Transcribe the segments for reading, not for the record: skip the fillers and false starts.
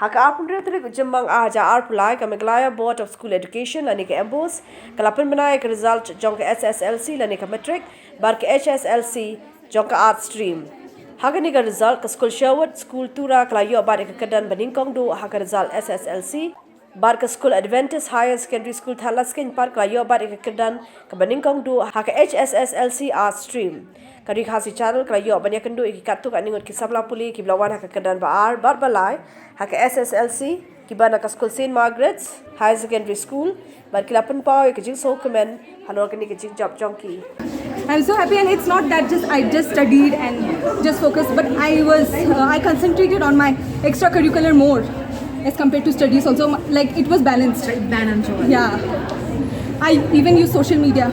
Haka Arpundre Jambang Aja Arpulai, Kamaglaya Board of School Education, Lanika Mbose, Pynbna Rssult Jong Ssl, Lanika Metric, Bark Hsslc, Jong Art Stream. Haganika result School Sherwood, School Tura, Klayo Barik Kadan Baningkong do Haka result Sslc, Bark School Adventist Higher Secondary School Thalaskin Park, Klayo Barik Kadan, Kabaningkong do Haka Hsslc Art Stream. Kari khasi channel Klayo Banyakan do Ikatu Kaningot Ssla Puli, Kiblawan Haka Kadan Baar, Barbalai, Haka Sslc, Kibana School St. Margaret's Higher Secondary School, Barkilapan Pao, Ikajing Sokaman, Halorkani Kajing Job Jonky. I'm so happy, and it's not that I just studied and just focused, but I concentrated on my extracurricular more as compared to studies also. Like, it was balanced. Yeah. I even used social media.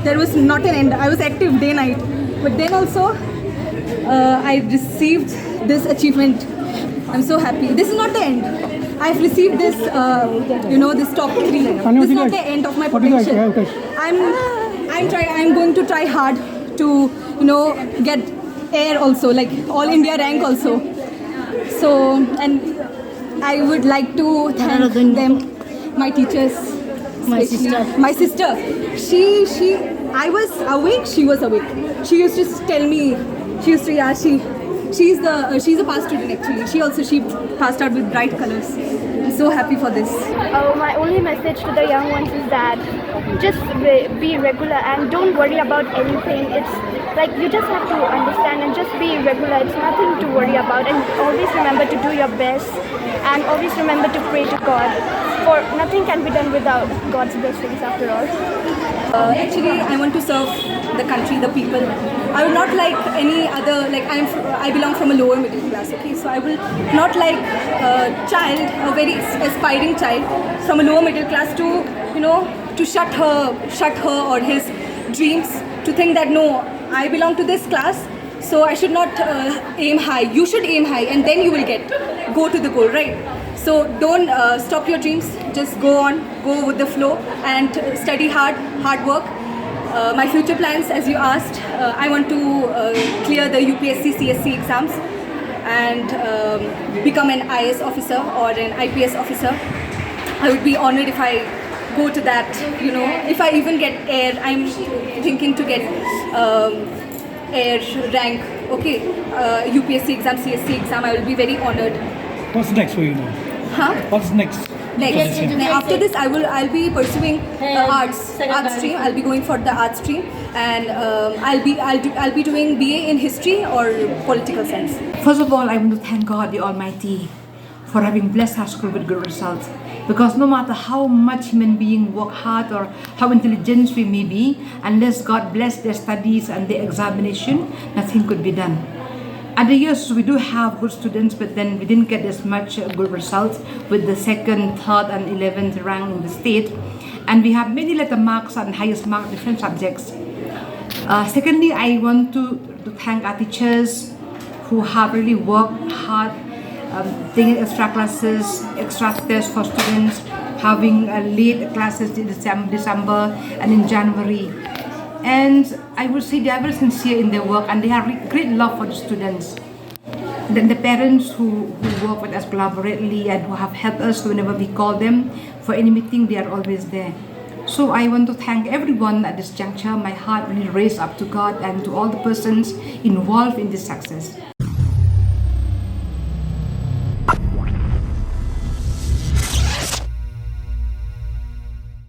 There was not an end. I was active day night, but then also I received this achievement. I'm so happy. This is not the end. I've received this, this top 3. This is not the end of my potential. I'm going to try hard to, get air also, like all India rank also. So, and I would like to thank them, my teachers, my sister. I was awake, she was awake. She used to tell me, she's a past student actually. She passed out with bright colors. I'm so happy for this. My only message to the young ones is that just be regular and don't worry about anything. It's like you just have to understand and just be regular. It's nothing to worry about, and always remember to do your best and always remember to pray to God, for nothing can be done without God's blessings after all. Actually, I want to serve the country, the people. I would not like any other, I belong from a lower middle class, okay? So I will not like a child, a very aspiring child from a lower middle class to shut her or his dreams, to think that no, I belong to this class, so I should not aim high. You should aim high, and then you will go to the goal, right? So don't stop your dreams, just go with the flow and study hard work. My future plans, as you asked, I want to clear the UPSC CSC exams and become an IAS officer or an IPS officer. I would be honored if I go to that, if I even get air. I'm thinking to get air rank, okay, UPSC exam, CSC exam. I will be very honored. What's next for you now? Huh? What's next? After this, I'll be pursuing art stream. I'll be going for the art stream, and I'll be doing BA in history or political science. First of all, I want to thank God the Almighty for having blessed our school with good results. Because no matter how much human beings work hard or how intelligent we may be, unless God bless their studies and their examination, nothing could be done. Other years we do have good students, but then we didn't get as much good results with the 2nd, 3rd and 11th rank in the state. And we have many letter marks and highest mark different subjects. Secondly, I want to thank our teachers who have really worked hard, taking extra classes, extra tests for students, having late classes in December and in January. And I would say they are very sincere in their work, and they have great love for the students. Then the parents who work with us collaboratively and who have helped us whenever we call them for any meeting, they are always there. So I want to thank everyone at this juncture. My heart really raised up to God and to all the persons involved in this success.